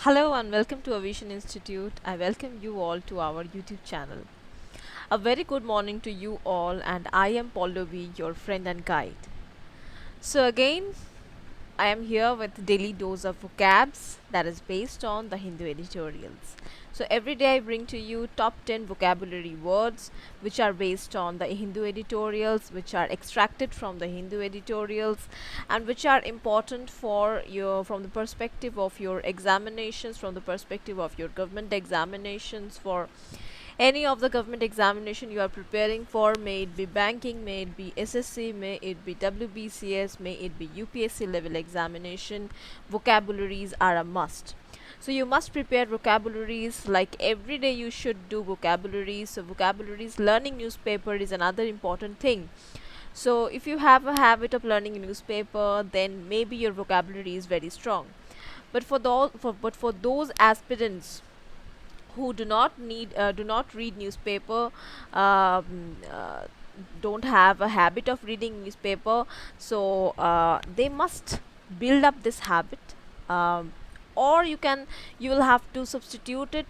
Hello and welcome to Aviation Institute. I welcome you all to our YouTube channel. A very good morning to you all, and I am Pallavi, your friend and guide. So again, I am here with daily dose of vocabs that is based on the Hindu editorials. So every day I bring to you top 10 vocabulary words which are based on the Hindu editorials, which are extracted from the Hindu editorials, and which are important for your from the perspective of your examinations, from the perspective of your government examinations, for any of the government examination you are preparing for, may it be banking, may it be SSC, may it be WBCS, may it be UPSC level examination, vocabularies are a must. So you must prepare vocabularies, like every day you should do vocabularies. So vocabularies, learning newspaper is another important thing. So if you have a habit of learning a newspaper, then maybe your vocabulary is very strong. But for those aspirants who do not read newspaper, um, uh, don't have a habit of reading newspaper, so they must build up this habit. um, or you will have to substitute it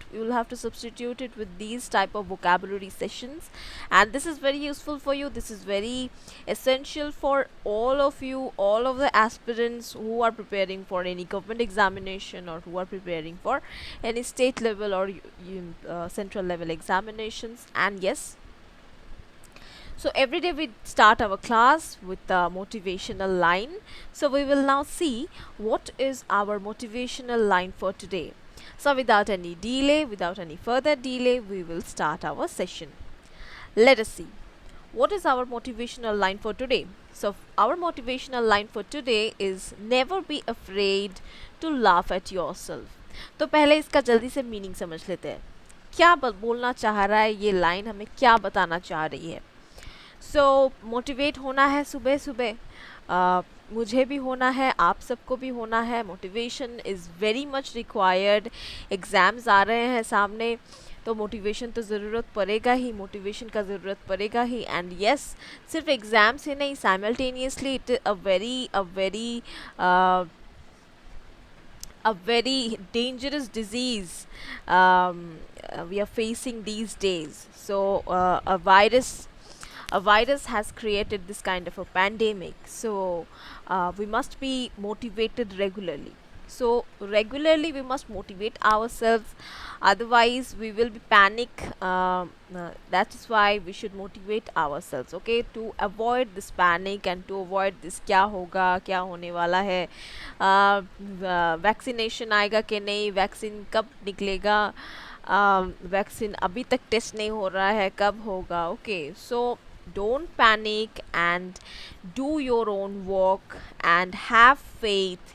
with these type of vocabulary sessions, and this is very useful for you. This is very essential for all of the aspirants who are preparing for any government examination, or who are preparing for any state level or central level examinations. And yes, so every day we start our class with the motivational line. So we will now see what is our motivational line for today. So without any further delay, we will start our session. Let us see what is our motivational line for today. So our motivational line for today is never be afraid to laugh at yourself. तो पहले इसका जल्दी से meaning समझ लेते हैं. क्या बोलना चाह रहा है ये लाइन, हमें क्या बताना चाह रही है. सो मोटिवेट होना है सुबह सुबह, मुझे भी होना है, आप सबको भी होना है. Motivation is very much required. Exams आ रहे हैं सामने, तो मोटिवेशन तो ज़रूरत पड़ेगा ही, मोटिवेशन का ज़रूरत पड़ेगा ही. एंड यस, सिर्फ एग्ज़ाम से नहीं, simultaneously it a very dangerous disease we are facing these days. So a virus has created this kind of a pandemic. So we must be motivated regularly. So regularly we must motivate ourselves, otherwise we will be panic. That is why we should motivate ourselves, okay, to avoid this panic and to avoid this क्या होगा, क्या होने वाला है, vaccination आएगा कि नहीं, vaccine कब निकलेगा, वैक्सीन अभी तक टेस्ट नहीं हो रहा है, कब होगा. Okay, so don't panic and do your own work and have faith.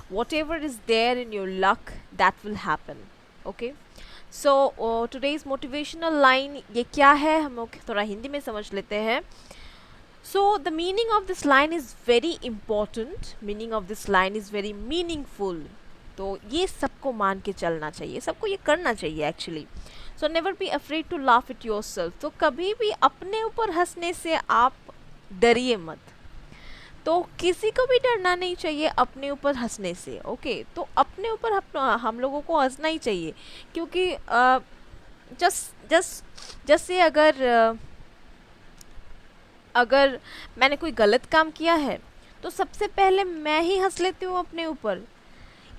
Whatever is there in your luck, that will happen. Okay. So today's motivational line ये क्या है, हम लोग थोड़ा हिंदी में समझ लेते हैं. So the meaning of this line is very important. Meaning of this line is very meaningful. तो ये सबको मान के चलना चाहिए, सबको ये करना चाहिए actually. So never be afraid to laugh it your self. तो कभी भी अपने ऊपर हंसने से आप डरिए मत. तो किसी को भी डरना नहीं चाहिए अपने ऊपर हंसने से. ओके, तो अपने ऊपर हम लोगों को हंसना ही चाहिए, क्योंकि जस्ट जस्ट जैसे अगर मैंने कोई गलत काम किया है, तो सबसे पहले मैं ही हंस लेती हूँ अपने ऊपर.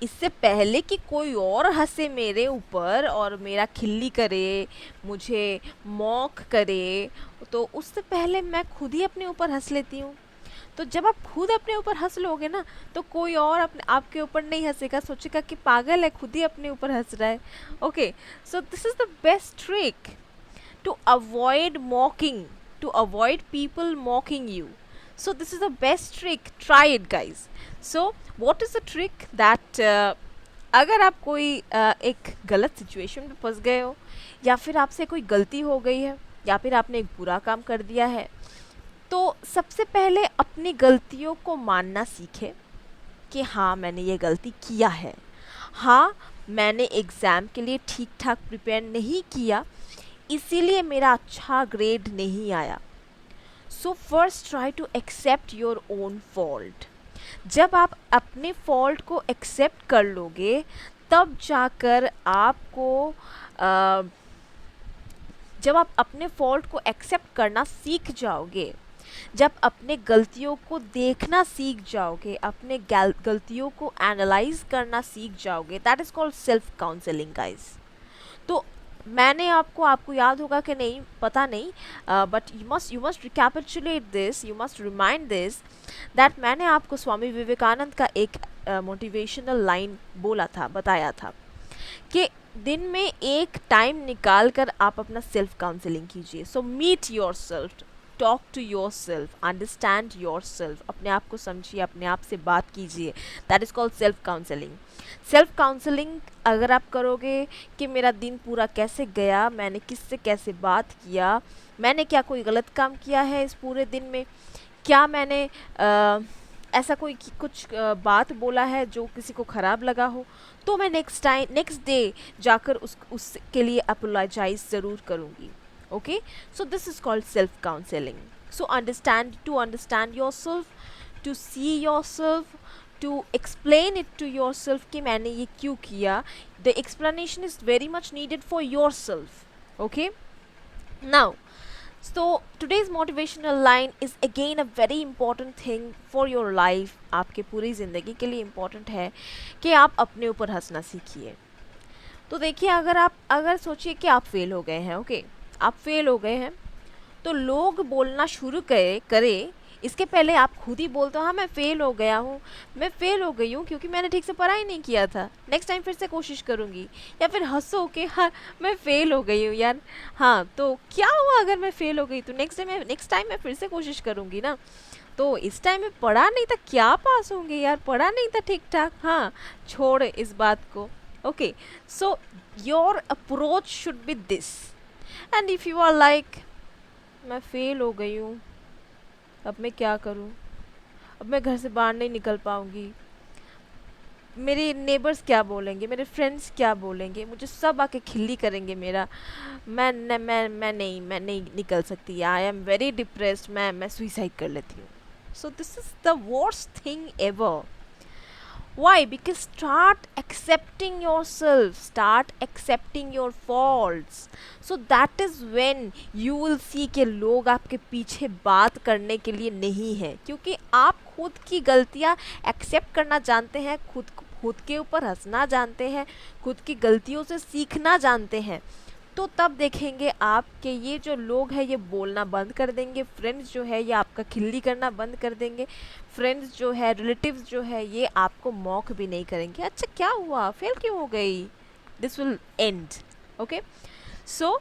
इससे पहले कि कोई और हंसे मेरे ऊपर और मेरा खिल्ली करे, मुझे मॉक करे, तो उससे पहले मैं खुद ही अपने ऊपर हंस लेती हूँ. तो जब आप खुद अपने ऊपर हंस लोगे ना, तो कोई और अपने आपके ऊपर नहीं हंसेगा, सोचेगा कि पागल है, खुद ही अपने ऊपर हंस रहा है. Okay, so this is the best trick to avoid mocking, to avoid people mocking you. So this is the best trick. Try it, guys. So what is the trick that अगर आप कोई एक गलत सिचुएशन में फंस गए हो, या फिर आपसे कोई गलती हो गई है, या फिर आपने एक बुरा काम कर दिया है, तो सबसे पहले अपनी गलतियों को मानना सीखें कि हाँ, मैंने ये गलती किया है. हाँ, मैंने एग्ज़ाम के लिए ठीक ठाक प्रिपेयर नहीं किया, इसीलिए मेरा अच्छा ग्रेड नहीं आया. So first try to accept your own fault. जब आप अपने फॉल्ट को एक्सेप्ट कर लोगे, तब जाकर आपको जब आप अपने फॉल्ट को एक्सेप्ट करना सीख जाओगे, जब अपने गलतियों को देखना सीख जाओगे, अपने गलतियों को एनालाइज करना सीख जाओगे, that is called self counselling guys. तो मैंने आपको याद होगा कि नहीं पता नहीं, but you must recapitulate this, you must remind this that मैंने आपको स्वामी विवेकानंद का एक मोटिवेशनल लाइन बोला था, बताया था कि दिन में एक टाइम निकाल कर आप अपना सेल्फ काउंसलिंग कीजिए। So meet your self, talk to your self, understand your self, अपने आप को समझिए, अपने आप से बात कीजिए, that is called self counselling. Self counselling अगर आप करोगे कि मेरा दिन पूरा कैसे गया, मैंने किससे कैसे बात किया, मैंने क्या कोई गलत काम किया है इस पूरे दिन में, क्या मैंने ऐसा कोई कुछ बात बोला है जो किसी को ख़राब लगा हो, तो मैं नेक्स्ट डे जाकर उसके लिए अपोलोजाइज ज़रूर करूँगी। Okay, so this is called self counselling. So understand your self, to see your self, to explain it to your self कि मैंने ये क्यों किया। The explanation is very much needed for your self. Okay, now so today's motivational line is again a very important thing for your life। आपके पूरी ज़िंदगी के लिए important है कि आप अपने ऊपर हंसना सीखिए। तो देखिए, अगर सोचिए कि आप फेल हो गए हैं, ओके, आप फेल हो गए हैं, तो लोग बोलना शुरू करें इसके पहले आप खुद ही बोलते हो हाँ मैं फ़ेल हो गया हूँ, मैं फ़ेल हो गई हूँ क्योंकि मैंने ठीक से पढ़ाई नहीं किया था, नेक्स्ट टाइम फिर से कोशिश करूँगी। या फिर हंसो कि हाँ मैं फ़ेल हो गई हूँ यार, हाँ तो क्या हुआ अगर मैं फ़ेल हो गई तो नेक्स्ट टाइम मैं फिर से कोशिश करूँगी ना। तो इस टाइम में पढ़ा नहीं था, क्या पास होंगे यार, पढ़ा नहीं था ठीक ठाक, हाँ छोड़ इस बात को। Okay, so your approach should be this. And if you are like मैं फ़ेल हो गई हूँ, अब मैं क्या करूं, अब मैं घर से बाहर नहीं निकल पाऊंगी, मेरे नेबर्स क्या बोलेंगे, मेरे फ्रेंड्स क्या बोलेंगे, मुझे सब आके खिल्ली करेंगे मेरा, मैं नहीं निकल सकती, आई एम वेरी डिप्रेस्ड, मैं सुइसाइड कर लेती हूँ। सो this is the worst thing ever. Why? Because start accepting yourself, start accepting your faults. So that is when you will see कि लोग आपके पीछे बात करने के लिए नहीं है, क्योंकि आप खुद की गलतियाँ एक्सेप्ट करना जानते हैं, खुद के ऊपर हंसना जानते हैं, खुद की गलतियों से सीखना जानते हैं। तो तब देखेंगे आप कि ये जो लोग हैं ये बोलना बंद कर देंगे, फ्रेंड्स जो है ये आपका खिल्ली करना बंद कर देंगे, फ्रेंड्स जो है, रिलेटिव्स जो है ये आपको मॉक भी नहीं करेंगे, अच्छा क्या हुआ, फेल क्यों हो गई, this will and. Okay, so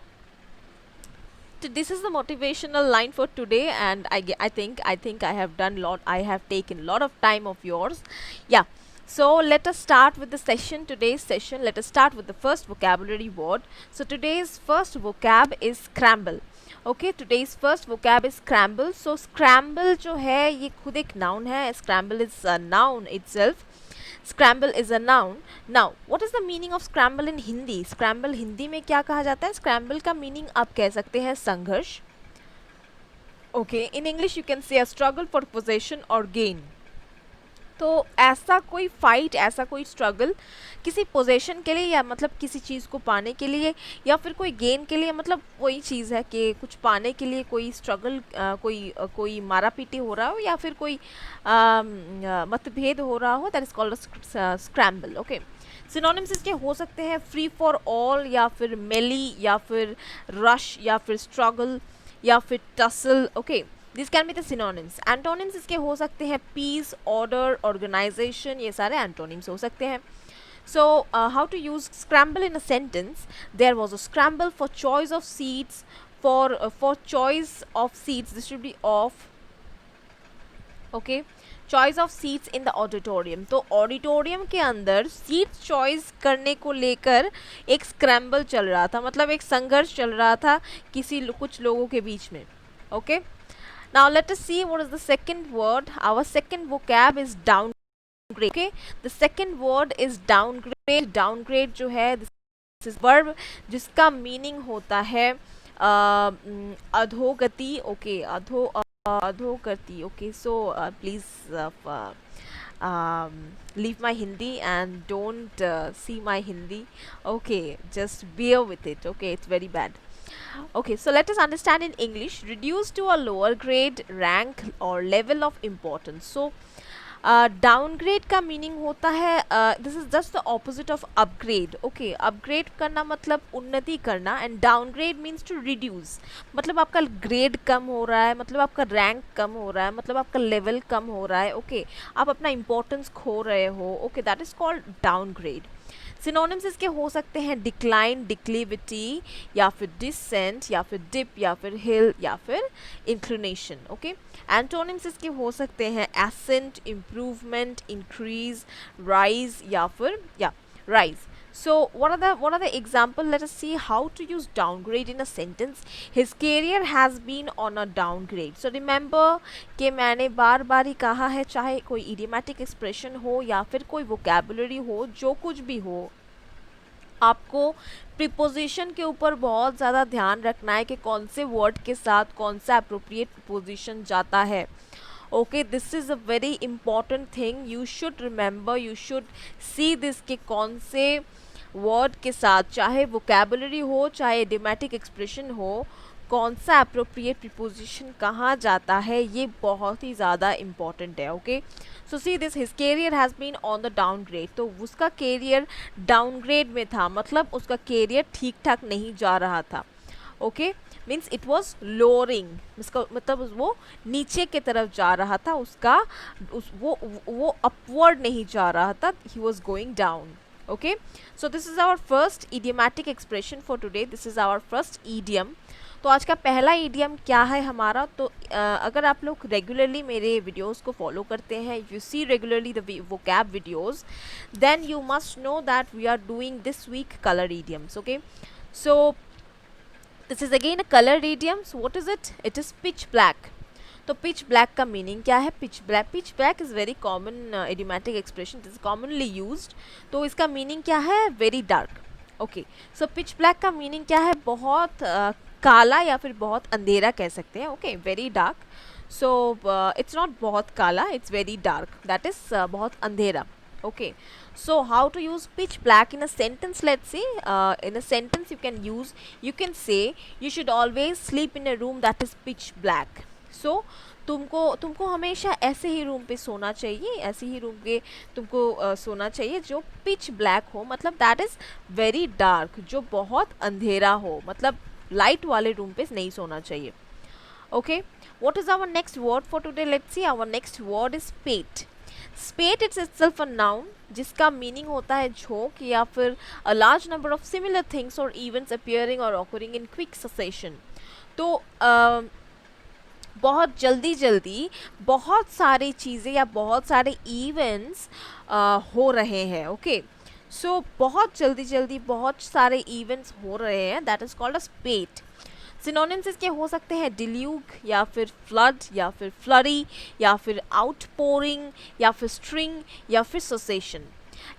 this is the motivational line for today, and I think I have done lot, I have taken lot of time of yours. Yeah, so let us start with the session, today's session. Let us start with the first vocabulary word. So today's first vocab is scramble. Okay, today's first vocab is scramble. So scramble जो है ये खुद एक noun है, scramble is a noun itself. Scramble is a noun. Now what is the meaning of scramble in Hindi? Scramble Hindi में क्या कहा जाता है? Scramble का meaning आप कह सकते हैं संघर्ष. Okay, in English you can say a struggle for possession or gain. तो ऐसा कोई फाइट, ऐसा कोई स्ट्रगल किसी पोजीशन के लिए, या मतलब किसी चीज़ को पाने के लिए, या फिर कोई गेन के लिए, मतलब वही चीज़ है कि कुछ पाने के लिए कोई स्ट्रगल, कोई मारा पीटी हो रहा हो, या फिर कोई मतभेद हो रहा हो, that is called scramble. Okay, synonyms इसके हो सकते हैं फ्री फॉर ऑल, या फिर मेली, या फिर रश, या फिर स्ट्रगल, या फिर tussle. Okay, this can be the synonyms. Antonyms इसके हो सकते हैं पीस, ऑर्डर, ऑर्गेनाइजेशन, ये सारे एंटोनिम्स हो सकते हैं। So how to use scramble in a sentence? There was a scramble for choice of seats, for choice of seats, this should be of, okay, choice of seats in the auditorium. तो auditorium के अंदर seat choice करने को लेकर एक scramble चल रहा था, मतलब एक संघर्ष चल रहा था कुछ लोगों के बीच में। Okay, now let us see what is the second word. Our second vocab is downgrade. Okay, the second word is downgrade. Downgrade जो है this is verb जिसका meaning होता है अधोगति। ओके, अधोगति। Okay, so please leave my Hindi and don't see my Hindi. Okay, just bear with it. Okay, it's very bad. Okay, so let us understand in English, reduced to a lower grade, rank or level of importance. So downgrade का meaning होता है, this is just the opposite of upgrade. Okay, upgrade करना मतलब उन्नति करना, and downgrade means to reduce, मतलब आपका grade कम हो रहा है, मतलब आपका रैंक कम हो रहा है, मतलब आपका लेवल कम हो रहा है. ओके, आप अपना इंपॉर्टेंस खो रहे हो. Okay, that is called downgrade. Synonyms इसके हो सकते हैं डिक्लाइन, डिक्लिविटी, या फिर डिसेंट, या फिर डिप, या फिर हिल, या फिर इंक्लिनेशन. ओके, एंटोनिम्स इसके हो सकते हैं एसेंट, इम्प्रूवमेंट, इंक्रीज, राइज, या फिर rise. So what are the example? Let us see how to use downgrade in a sentence. His career has been on a downgrade. So remember कि मैंने बार बार ही कहा है, चाहे कोई idiomatic expression हो या फिर कोई vocabulary हो, जो कुछ भी हो, आपको प्रीपोजिशन के ऊपर बहुत ज़्यादा ध्यान रखना है कि कौन से वर्ड के साथ कौन सा अप्रोप्रिएट प्रीपोजिशन जाता है. Okay, this is a very important thing. You should remember, you should see this कि कौन से वर्ड के साथ, चाहे वोकेबुलरी हो चाहे इडियोमैटिक एक्सप्रेशन हो, कौन सा अप्रोप्रिएट प्रीपोजिशन कहाँ जाता है, ये बहुत ही ज़्यादा इम्पॉर्टेंट है. Okay, so see this, his career has been on the downgrade. तो उसका कैरियर डाउनग्रेड में था, मतलब उसका कैरियर ठीक ठाक नहीं जा रहा था. Okay, means it was lowering, इसका मतलब वो नीचे की तरफ जा रहा था, उसका वो अपवर्ड नहीं जा रहा था, he was going down. Okay, so this is our first idiomatic expression for today. This is our first idiom. तो आज का पहला idiom क्या है हमारा? तो अगर आप लोग रेगुलरली मेरे वीडियोस को फॉलो करते हैं, if you see regularly the vocab videos, then you must know that we are doing this week color idioms. Okay, so this is again a colored idiom. So what is it? It is pitch black. तो pitch black का meaning क्या है? Pitch black is very common idiomatic expression, is commonly used. तो इसका meaning क्या है? Very dark. Okay, so pitch black का meaning क्या है? बहुत काला या फिर बहुत अंधेरा कह सकते हैं. Okay, very dark. So it's not बहुत काला, it's very dark, that is बहुत अंधेरा. Okay, so how to use pitch black in a sentence? Let's say in a sentence you can say you should always sleep in a room that is pitch black. So तुमको हमेशा ऐसे ही room पे सोना चाहिए, ऐसे ही room पे तुमको सोना चाहिए जो पिच ब्लैक हो, मतलब दैट इज़ वेरी डार्क, जो बहुत अंधेरा हो, मतलब लाइट वाले रूम पे नहीं सोना चाहिए. Okay, what is our next word for today? Let's see, our next word is spate. Spate it's itself a noun, जिसका मीनिंग होता है झोंक या फिर a large number of similar things और इवेंट्स अपीयरिंग और ऑकरिंग इन क्विक सक्सेशन. तो बहुत जल्दी बहुत सारी चीज़ें या बहुत सारे इवेंट्स हो रहे हैं. ओके, सो बहुत जल्दी बहुत सारे इवेंट्स हो रहे हैं, that is called a स्पेट. Synonyms इसके हो सकते हैं डिल्यूग, या फिर फ्लड, या फिर फ्लरी, या फिर आउटपोरिंग, या फिर स्ट्रिंग, या फिर ससेशन.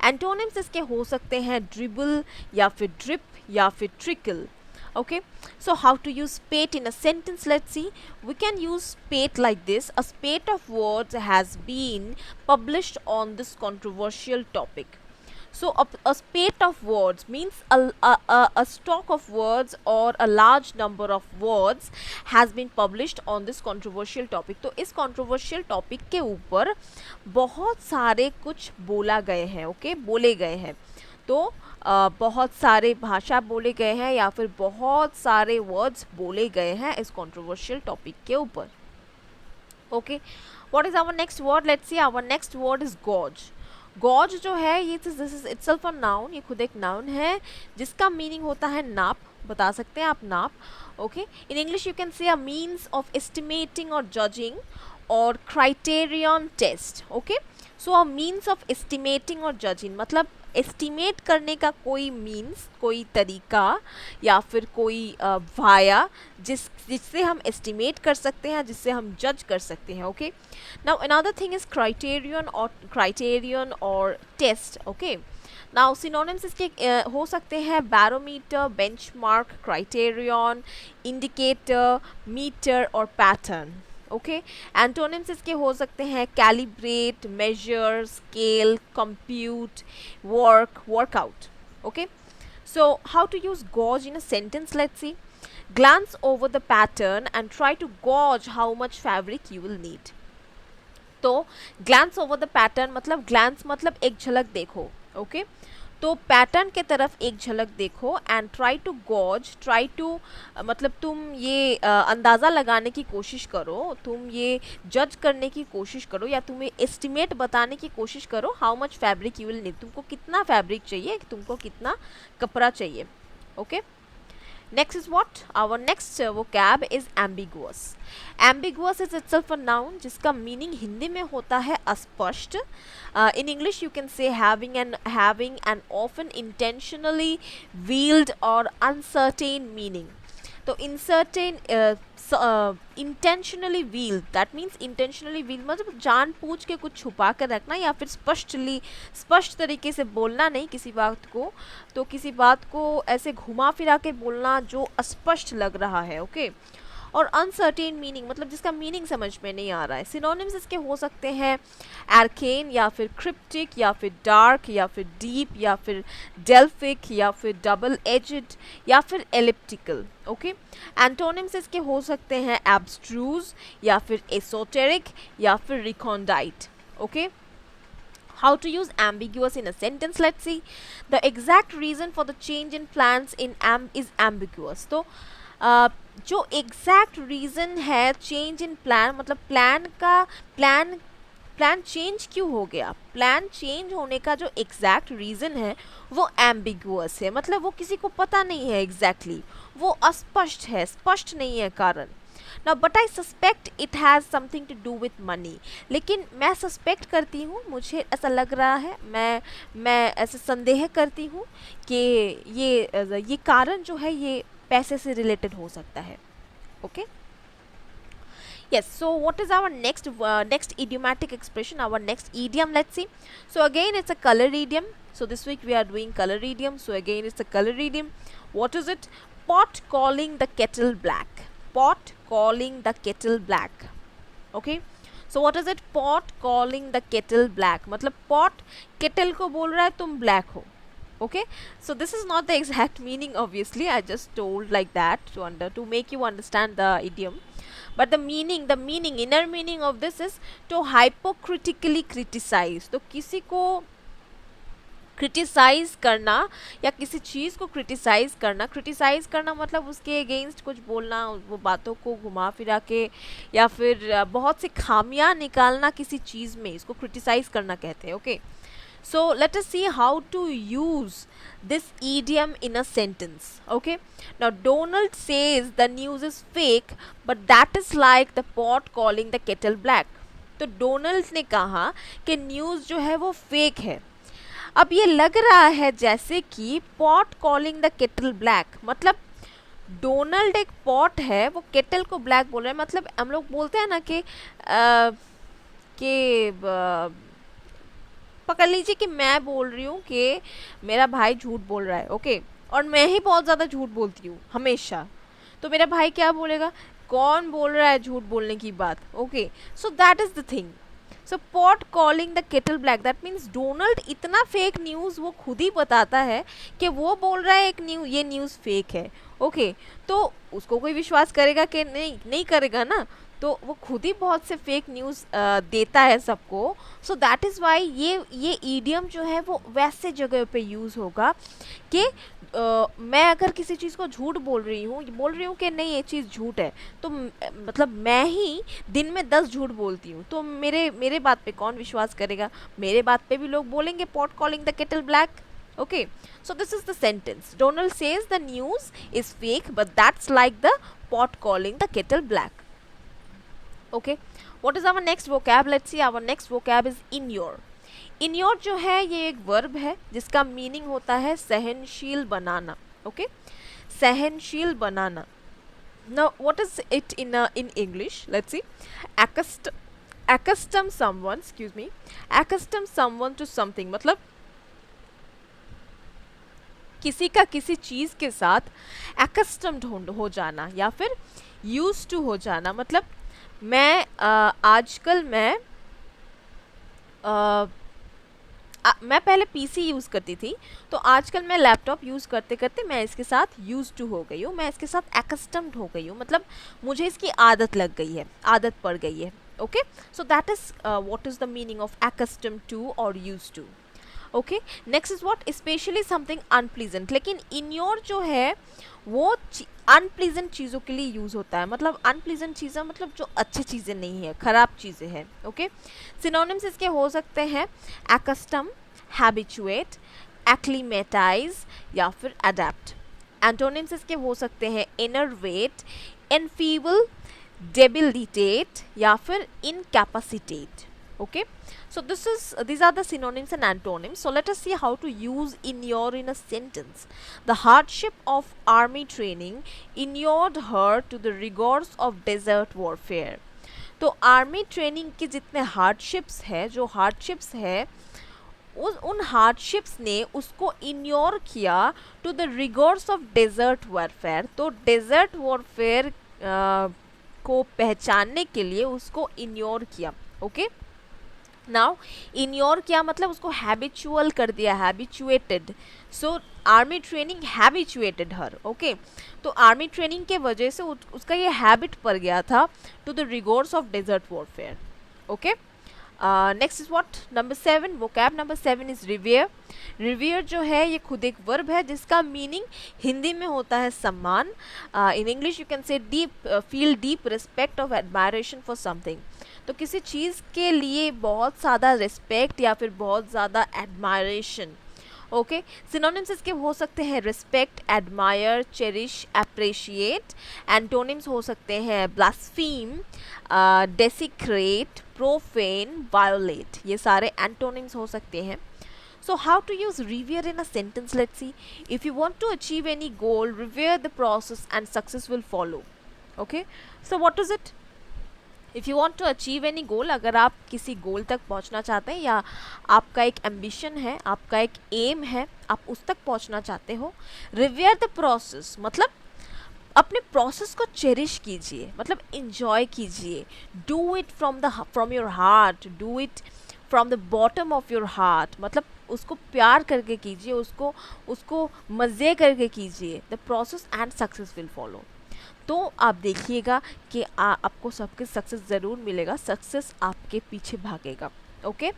एंटोनिम्स इसके हो सकते हैं ड्रिबल, या फिर ड्रिप, या फिर trickle. Okay, so how to use spate in a sentence? Let's see. We can use spate like this: a spate of words has been published on this controversial topic. So a spate of words means a stock of words or a large number of words has been published on this controversial topic. तो इस controversial topic के ऊपर बहुत सारे कुछ बोला गए हैं. ओके, बोले गए हैं. तो बहुत सारे भाषा बोले गए हैं या फिर बहुत सारे वर्ड्स बोले गए हैं इस कंट्रोवर्शियल टॉपिक के ऊपर. Okay, what is our next word? Let's see, our next word is gauge. Gauge जो है ये this is itself a noun, ये खुद एक नाउन है जिसका मीनिंग होता है नाप, बता सकते हैं आप नाप. Okay, in English you can say a means of estimating और जजिंग और criterion test. Okay, so a means of estimating और जजिंग मतलब एस्टिमेट करने का कोई मीन्स, कोई तरीका या फिर कोई वाया जिससे हम एस्टिमेट कर सकते हैं, जिससे हम जज कर सकते हैं. Okay, now another thing is criterion और टेस्ट. ओके, नाउ सिनोनिम्स इसके हो सकते हैं barometer, benchmark, criterion, indicator, meter और पैटर्न. ओके। एंटोनिम्स इसके हो सकते हैं calibrate, measure, scale, compute, work, workout. Okay, so how to use gauge in a sentence? Let's see. Glance over the pattern and try to gauge how much fabric you will need. तो glans over the pattern मतलब glans मतलब एक झलक देखो। Okay, तो pattern के तरफ एक झलक देखो and try to gauge, try to मतलब तुम ये अंदाज़ा लगाने की कोशिश करो, तुम ये जज करने की कोशिश करो, या तुम्हें एस्टिमेट बताने की कोशिश करो how much fabric you will need, तुमको कितना फैब्रिक चाहिए, तुमको कितना कपड़ा चाहिए। Okay, next is what? Our next vocab is ambiguous. Ambiguous is itself a noun जिसका meaning हिंदी में होता है अस्पष्ट. In English you can say having an often intentionally veiled or uncertain meaning. तो intentionally wheel, that means intentionally wheel मतलब जानबूझ के कुछ छुपा कर रखना, या फिर स्पष्ट तरीके से बोलना नहीं किसी बात को, तो किसी बात को ऐसे घुमा फिरा के बोलना जो अस्पष्ट लग रहा है। ओके, और अनसर्टेन मीनिंग मतलब जिसका मीनिंग समझ में नहीं आ रहा है। सिनोनिम्स इसके हो सकते हैं आर्केन, या फिर क्रिप्टिक, या फिर डार्क, या फिर डीप, या फिर डेल्फिक, या फिर डबल एजेड, या फिर एलिप्टिकल। ओके, एंटोनिम्स इसके हो सकते हैं एब्स्ट्रूज, या फिर एसोटेरिक, या फिर recondite. Okay, how to use ambiguous in a sentence? Let's see. The exact reason for the change in plans is ambiguous. तो जो एग्जैक्ट रीज़न है चेंज इन प्लान मतलब प्लान चेंज क्यों हो गया, प्लान चेंज होने का जो एग्जैक्ट रीज़न है वो एम्बिगुअस है, मतलब वो किसी को पता नहीं है एग्जैक्टली, वो अस्पष्ट है, स्पष्ट नहीं है कारण। Now, but I suspect it has something to do with money. लेकिन मैं सस्पेक्ट करती हूँ, मुझे ऐसा लग रहा है, मैं ऐसे संदेह करती हूँ कि ये कारण जो है ये पैसे से रिलेटेड हो सकता है। Okay, yes, so what is our next idiomatic expression, our next idiom? Let's see. So again it's a color idiom, so this week we are doing color idiom. So again it's a color idiom. What is it? Pot calling the kettle black. Pot calling the kettle black. Okay, so what is it? Pot calling the kettle black मतलब pot kettle को बोल रहा है तुम black हो। Okay, so this is not the exact meaning, obviously I just told like that to make you understand the idiom, but the inner meaning of this is to hypocritically criticize. तो किसी को criticise करना या किसी चीज़ को criticise करना मतलब उसके अगेंस्ट कुछ बोलना, वो बातों को घुमा फिरा के, या फिर बहुत सी खामियां निकालना किसी चीज़ में, इसको क्रिटिसाइज करना कहते हैं। Okay, so let us see how to use this idiom in a sentence. Okay, now Donald says the news is fake, but that is like the pot calling the kettle black. तो Donald ने कहा कि news जो है वो fake है। अब ये लग रहा है जैसे कि pot calling the kettle black मतलब डोनाल्ड एक पॉट है, वो केटल को ब्लैक बोल रहा है। मतलब हम लोग बोलते हैं ना कि पकड़ लीजिए कि मैं बोल रही हूँ कि मेरा भाई झूठ बोल रहा है। ओके, और मैं ही बहुत ज़्यादा झूठ बोलती हूँ हमेशा, तो मेरा भाई क्या बोलेगा, कौन बोल रहा है झूठ बोलने की बात। Okay, so that is the thing. So pot calling the kettle black that means Donald इतना फेक न्यूज़ वो खुद ही बताता है कि वो बोल रहा है ये न्यूज़ फेक है। ओके, तो उसको कोई विश्वास करेगा कि नहीं करेगा ना, तो वो खुद ही बहुत से फेक न्यूज़ देता है सबको। सो दैट इज़ वाई ये ईडियम जो है वो वैसे जगह पे यूज़ होगा कि मैं अगर किसी चीज़ को झूठ बोल रही हूँ कि नहीं ये चीज़ झूठ है, तो मतलब मैं ही दिन में 10 झूठ बोलती हूँ, तो मेरे बात पे कौन विश्वास करेगा, मेरे बात पे भी लोग बोलेंगे pot calling the kettle black. Okay, so this is the sentence. Donald says the news is fake, but that's like the pot calling the kettle black. Okay, what is our next vocab? Let's see. Our next vocab is inure. Inure जो है ये एक verb है जिसका meaning होता है सहनशील बनाना. Okay, सहनशील बनाना. Now, what is it in English? Let's see. Accustom someone to something. मतलब किसी का किसी चीज़ के साथ एक्स्टम्ड हो जाना या फिर यूज टू हो जाना, मतलब आजकल मैं पहले पीसी यूज़ करती थी, तो आजकल मैं लैपटॉप यूज़ करते करते मैं इसके साथ यूज़ टू हो गई हूँ, मैं इसके साथ एक्स्टम्ड हो गई हूँ, मतलब मुझे इसकी आदत लग गई है, आदत पड़ गई है. Okay, so that is what is the meaning of accustom to और use to. Okay, next is what specially something unpleasant. लेकिन इन्योर जो है वो अनप्लीजेंट चीज़ों के लिए यूज़ होता है. मतलब अनप्लीजेंट चीज़ें मतलब जो अच्छी चीज़ें नहीं है, ख़राब चीज़ें हैं. ओके, सिनोनिम्स इसके हो सकते हैं एक्स्टम, हैबिचुएट, एक्लीमेटाइज या फिर अडेप्ट. एंटोनिम्स इसके हो सकते हैं इनरवेट, इनफीबल, debilitate या फिर incapacitate. Okay, so these are the synonyms and antonyms. So let us see how to use inure in a sentence. The hardship of army training inured her to the rigors of desert warfare. तो army training के जितने hardships है, जो hardships है उन hardships ने उसको inure किया to the rigours of desert warfare. तो डेजर्ट वॉरफेयर को पहचानने के लिए उसको इन्योर किया. ओके, नाउ इन्योर किया मतलब उसको हैबिचुअल कर दिया, habituated. So army training habituated her. Okay, तो आर्मी ट्रेनिंग के वजह से उसका ये हैबिट पड़ गया था to the rigours of desert warfare. Okay, next is what number 7. Vocab number 7 is revere. Revere जो है ये खुद एक वर्ब है जिसका मीनिंग हिंदी में होता है सम्मान. इन इंग्लिश यू कैन से deep, feel deep respect of admiration for something. तो किसी चीज़ के लिए बहुत ज़्यादा रिस्पेक्ट या फिर बहुत ज़्यादा एडमायरेशन. ओके, सिनोनिम्स इसके हो सकते हैं respect, admire, cherish, appreciate. Antonyms हो सकते हैं ब्लास्फीम, डेसिक्रेट, प्रोफेन, वायोलेट. ये सारे एंटोनिम्स हो सकते हैं. So how to use revere in a sentence? Let's see. If you want to achieve any goal, revere the process and success will follow. Okay, so what is it? If you want to achieve any goal, अगर आप किसी गोल तक पहुंचना चाहते हैं या आपका एक एम्बिशन है, आपका एक एम है, आप उस तक पहुंचना चाहते हो, रिवियर द प्रोसेस मतलब अपने प्रोसेस को चेरिश कीजिए, मतलब इंजॉय कीजिए. Do it from your heart, do it from the bottom of your heart. मतलब उसको प्यार करके कीजिए, उसको मज़े करके कीजिए. The process and success will follow. तो आप देखिएगा कि आपको सबके सक्सेस ज़रूर मिलेगा, सक्सेस आपके पीछे भागेगा. ओके,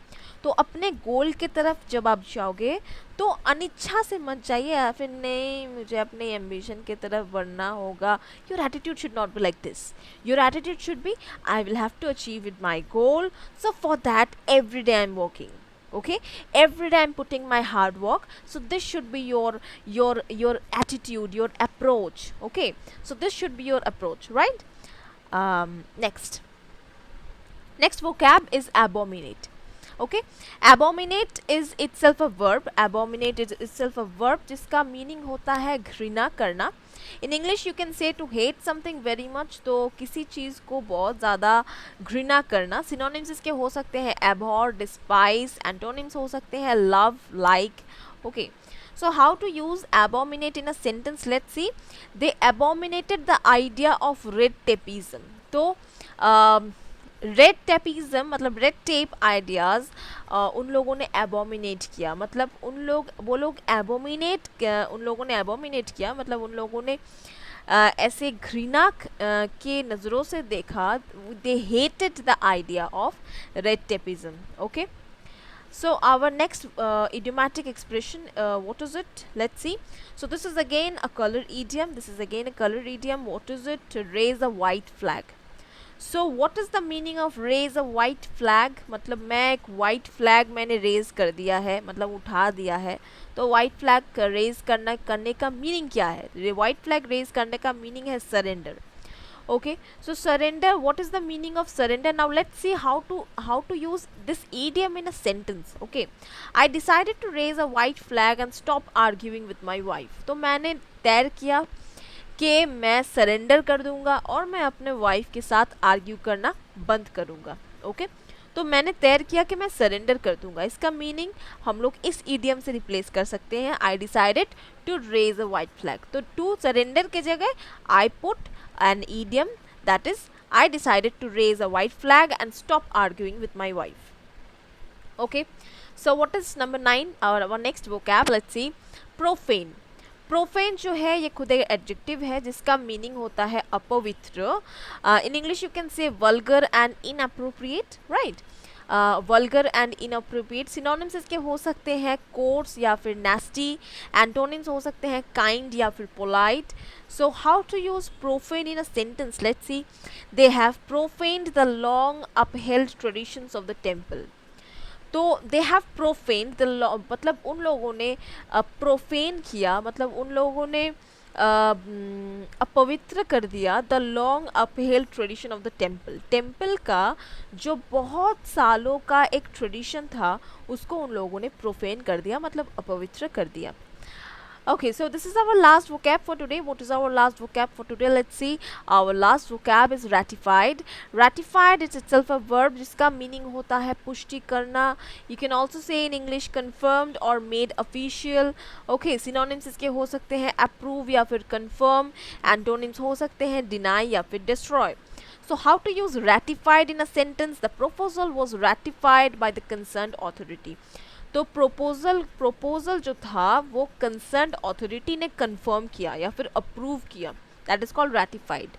तो अपने गोल की तरफ जब आप जाओगे तो अनिच्छा से मत जाइए या फिर नहीं मुझे अपने एम्बिशन की तरफ बढ़ना होगा. Your attitude should not be like this. Your attitude should be I will have to achieve with my goal, so for that every day I am working. Okay, every day I'm putting my hard work, so this should be your attitude, your approach. Okay, so this should be your approach, right? Next vocab is abominate. Okay, abominate is itself a verb. Abominate is itself a verb जिसका meaning होता है घृणा करना. In English you can say to hate something very much. तो किसी चीज़ को बहुत ज़्यादा घृणा करना. सिनोनिम्स इसके हो सकते हैं एबहॉर, डिस्पाइस. एंटोनिम्स हो सकते हैं love, like. Okay, so how to use abominate in a sentence? Let's see. They abominated the idea of red tapeism. तो रेड टेपिज्म मतलब रेड टेप आइडियाज़ उन लोगों ने एबोमिनेट किया. मतलब उन लोगों ने एबोमिनेट किया मतलब उन लोगों ने ऐसे घृणा के नज़रों से देखा. They hated the idea of red tapism. Okay, so our next idiomatic expression, what is it? Let's see. So this is again a color idiom. What is it? To raise a white flag. So what is the meaning of raise a white flag? मतलब मैं एक white flag मैंने raise कर दिया है, मतलब उठा दिया है. तो white flag raise करने का meaning क्या है? white flag raise करने का meaning है surrender. Okay, so surrender, what is the meaning of surrender? Now let's see how to use this idiom in a sentence. Okay, I decided to raise a white flag and stop arguing with my wife. तो मैंने तय किया कि मैं surrender कर दूंगा और मैं अपने वाइफ के साथ आर्ग्यू करना बंद करूंगा. ओके, तो मैंने तय किया कि मैं सरेंडर कर दूंगा. इसका मीनिंग हम लोग इस ईडियम से रिप्लेस कर सकते हैं. I decided to raise a white flag. तो टू सरेंडर के जगह I put an idiom that is I decided to raise a white flag and stop arguing with my wife. Okay, so what is number 9, our next vocab? Let's see, profane. Profane जो है ये खुद एक adjective है जिसका meaning होता है अपवित्र. इन इंग्लिश यू कैन से vulgar and inappropriate, right. Vulgar and inappropriate synonyms इसके हो सकते हैं कोर्स या फिर नेस्टी. एंटोनिम्स हो सकते हैं काइंड या फिर polite. So how to use profane in a sentence? Let's see. They have profaned the long upheld traditions of the temple. तो they have profane the law, मतलब उन लोगों ने प्रोफेन किया, मतलब उन लोगों ने अपवित्र कर दिया the long upheld tradition of the temple. Temple का जो बहुत सालों का एक ट्रेडिशन था उसको उन लोगों ने प्रोफेन कर दिया, मतलब अपवित्र कर दिया. Okay, so this is our last vocab for today. What is our last vocab for today? Let's see. Our last vocab is ratified. Ratified is itself a verb जिसका meaning होता है पुष्टि करना. You can also say in English confirmed or made official. Okay, synonyms इसके हो सकते हैं approve या फिर confirm. Antonyms हो सकते हैं deny या फिर destroy. So how to use ratified in a sentence? The proposal was ratified by the concerned authority. तो प्रपोजल जो था वो कंसर्न्ड अथॉरिटी ने कंफर्म किया या फिर अप्रूव किया. That is called ratified.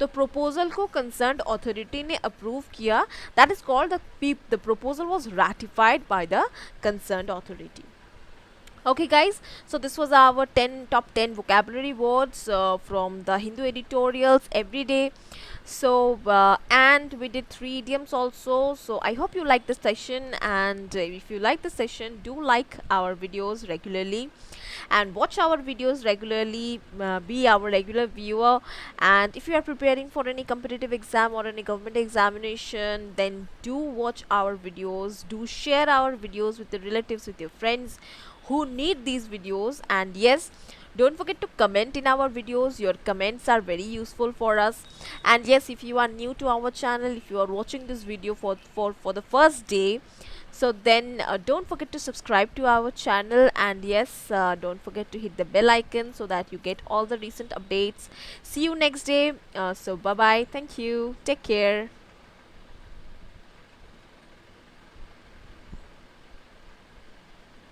तो प्रपोजल को कंसर्न्ड अथॉरिटी ने अप्रूव किया. That is called the proposal was ratified by the concerned authority. Okay guys, so this was our top 10 vocabulary words from the Hindu editorials every day. So and we did 3 idioms also. So I hope you like this session, and if you like the session, do like our videos regularly and watch our videos regularly. Be our regular viewer, and if you are preparing for any competitive exam or any government examination, then do watch our videos. Do share our videos with your relatives, with your friends who need these videos. And yes, don't forget to comment in our videos. Your comments are very useful for us. And yes, if you are new to our channel, if you are watching this video for the first day, so then don't forget to subscribe to our channel. And yes, don't forget to hit the bell icon so that you get all the recent updates. See you next day. So bye bye, thank you, take care.